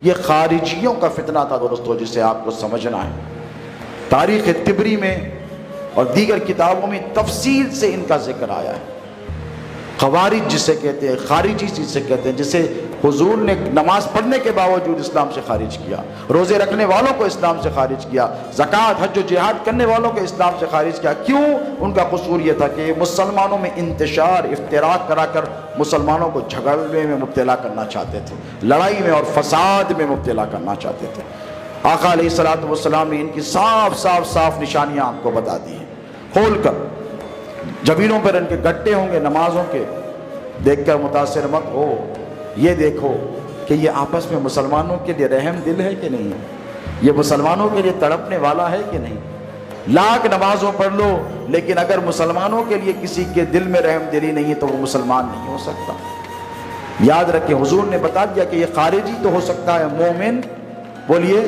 یہ خارجیوں کا فتنہ تھا دوستو، جسے آپ کو سمجھنا ہے۔ تاریخ طبری میں اور دیگر کتابوں میں تفصیل سے ان کا ذکر آیا ہے۔ خوارج جسے کہتے ہیں، خارجی جسے کہتے ہیں، جسے حضور نے نماز پڑھنے کے باوجود اسلام سے خارج کیا، روزے رکھنے والوں کو اسلام سے خارج کیا، زکوٰۃ حج و جہاد کرنے والوں کو اسلام سے خارج کیا۔ کیوں؟ ان کا قصور یہ تھا کہ مسلمانوں میں انتشار، افتراق کرا کر مسلمانوں کو جھگڑنے میں مبتلا کرنا چاہتے تھے، لڑائی میں اور فساد میں مبتلا کرنا چاہتے تھے۔ آقا علیہ الصلوۃ والسلام نے ان کی صاف نشانیاں آپ کو بتا دی ہیں کھول کر۔ جبینوں پر ان کے گٹے ہوں گے نمازوں کے، دیکھ کر متاثر مت ہو، یہ دیکھو کہ یہ آپس میں مسلمانوں کے لیے رحم دل ہے کہ نہیں، یہ مسلمانوں کے لیے تڑپنے والا ہے کہ نہیں۔ لاکھ نمازوں پڑھ لو، لیکن اگر مسلمانوں کے لیے کسی کے دل میں رحم دلی نہیں تو وہ مسلمان نہیں ہو سکتا۔ یاد رکھیں، حضور نے بتا دیا کہ یہ خارجی تو ہو سکتا ہے، مومن بولیے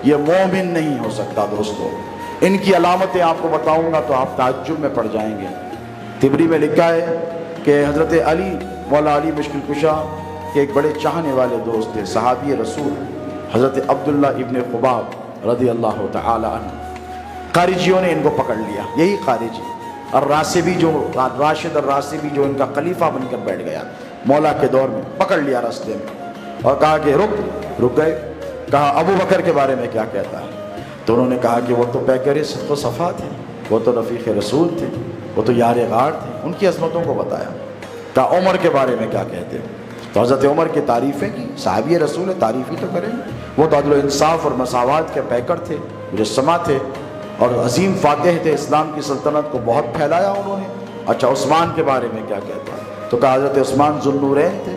یہ مومن نہیں ہو سکتا۔ دوستو ان کی علامتیں آپ کو بتاؤں گا تو آپ تعجب میں پڑ جائیں گے۔ طبری میں لکھا ہے کہ حضرت علی مولا علی مشکل کشا کے ایک بڑے چاہنے والے دوست تھے، صحابی رسول حضرت عبداللہ ابن خباب رضی اللہ تعالی عنہ۔ خارجیوں نے ان کو پکڑ لیا، یہی خارجی الراسبی، جو راشد الراسبی جو ان کا خلیفہ بن کر بیٹھ گیا مولا کے دور میں، پکڑ لیا راستے میں اور کہا کہ رک گئے۔ کہا ابو بکر کے بارے میں کیا کہتا ہے؟ تو انہوں نے کہا کہ وہ تو پیکر صدق و صفا تھے، وہ تو رفیق رسول تھے، وہ تو یار غار تھے۔ ان کی عظمتوں کو بتایا۔ کہا عمر کے بارے میں کیا کہتے ہیں؟ تو حضرت عمر کی تعریفیں کی، صحابی رسول ہے، تعریف ہی تو کریں گے۔ وہ تو عدل و انصاف اور مساوات کے پیکر تھے، مجسمہ تھے اور عظیم فاتح تھے، اسلام کی سلطنت کو بہت پھیلایا انہوں نے۔ اچھا عثمان کے بارے میں کیا کہتا ہے؟ تو کہا حضرت عثمان ذو النورین تھے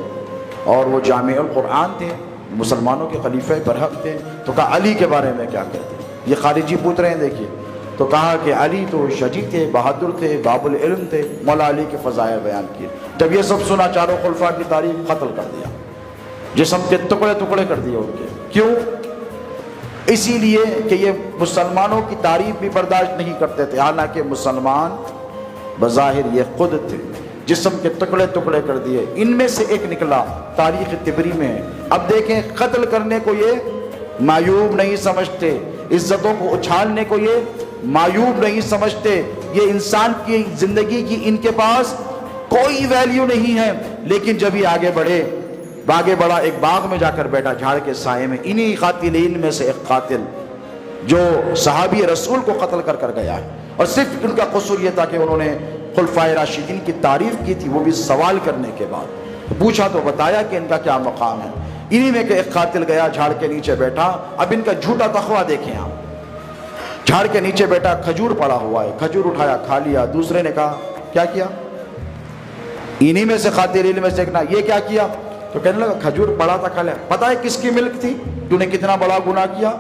اور وہ جامع القرآن تھے، مسلمانوں کے خلیفہ برحق تھے۔ تو کہا علی کے بارے میں کیا کہتے ہیں؟ یہ خارجی پوچھ رہے ہیں، دیکھیے۔ تو کہا کہ علی تو شجاع تھے، بہادر تھے، باب العلم تھے، مولا علی کے فضائل بیان کیے۔ جب یہ سب سنا، چاروں خلفاء کی تاریخ قتل کر دیا، جسم کے ٹکڑے ٹکڑے کر دیے ان کے۔ کیوں؟ اسی لیے کہ یہ مسلمانوں کی تعریف بھی برداشت نہیں کرتے تھے، حالانکہ مسلمان بظاہر یہ خود تھے، جسم کے ٹکڑے ٹکڑے کر دیے۔ ان میں سے ایک نکلا، تاریخ طبری میں ہے۔ اب دیکھیں، قتل کرنے کو یہ معیوب نہیں سمجھتے، عزتوں کو اچھالنے کو یہ معیوب نہیں سمجھتے۔ یہ انسان کی زندگی کی ان کے پاس کوئی ویلیو نہیں ہے، لیکن جب یہ آگے بڑھا، ایک باغ میں جا کر بیٹھا جھاڑ کے سائے میں، انہی قاتلین میں سے ایک قاتل جو صحابی رسول کو قتل کر گیا ہے، اور صرف ان کا قصور یہ تھا کہ انہوں نے خلفائے راشدین کی تعریف کی تھی، وہ بھی سوال کرنے کے بعد پوچھا تو بتایا کہ ان کا کیا مقام ہے۔ انہی میں کہ ایک قاتل گیا، جھاڑ کے نیچے بیٹھا۔ اب ان کا جھوٹا تقویٰ دیکھیں آپ، جھاڑ کے نیچے بیٹھا، کھجور پڑا ہوا ہے، کھجور اٹھایا کھا لیا۔ دوسرے نے کہا کیا کیا؟ انہی میں سے قاتلین میں سے ایک، یہ کیا کیا؟ تو کہنے لگا کھجور پڑا تھا، کھا لیا۔ پتہ ہے کس کی ملک تھی؟ تو نے کتنا بڑا گناہ کیا۔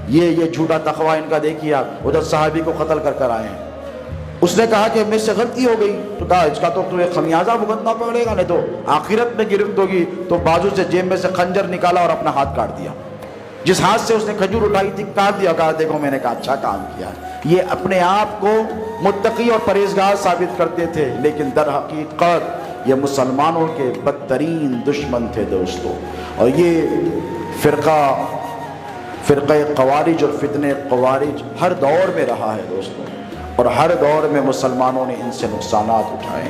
یہ جھوٹا تقویٰ ان کا دیکھیے آپ۔ ادھر صحابی کو قتل کر آئے ہیں۔ اس نے کہا کہ مجھ سے غلطی ہو گئی، تو کہا اس کا تو تمہیں خمیازہ بھگتنا پڑے گا، نہیں تو آخرت میں گرفت ہوگی۔ تو بازو سے جیب میں سے خنجر نکالا اور اپنا ہاتھ کاٹ دیا۔ جس ہاتھ سے اس نے کھجور اٹھائی تھی کاٹ دیا۔ کہا دیکھو میں نے کہا اچھا کام کیا۔ یہ اپنے آپ کو متقی اور پرہیزگار ثابت کرتے تھے، لیکن در حقیقت یہ مسلمانوں کے بدترین دشمن تھے دوستو۔ اور یہ فرقہ خوارج اور فتنہ خوارج ہر دور میں رہا ہے دوستو، اور ہر دور میں مسلمانوں نے ان سے نقصانات اٹھائے۔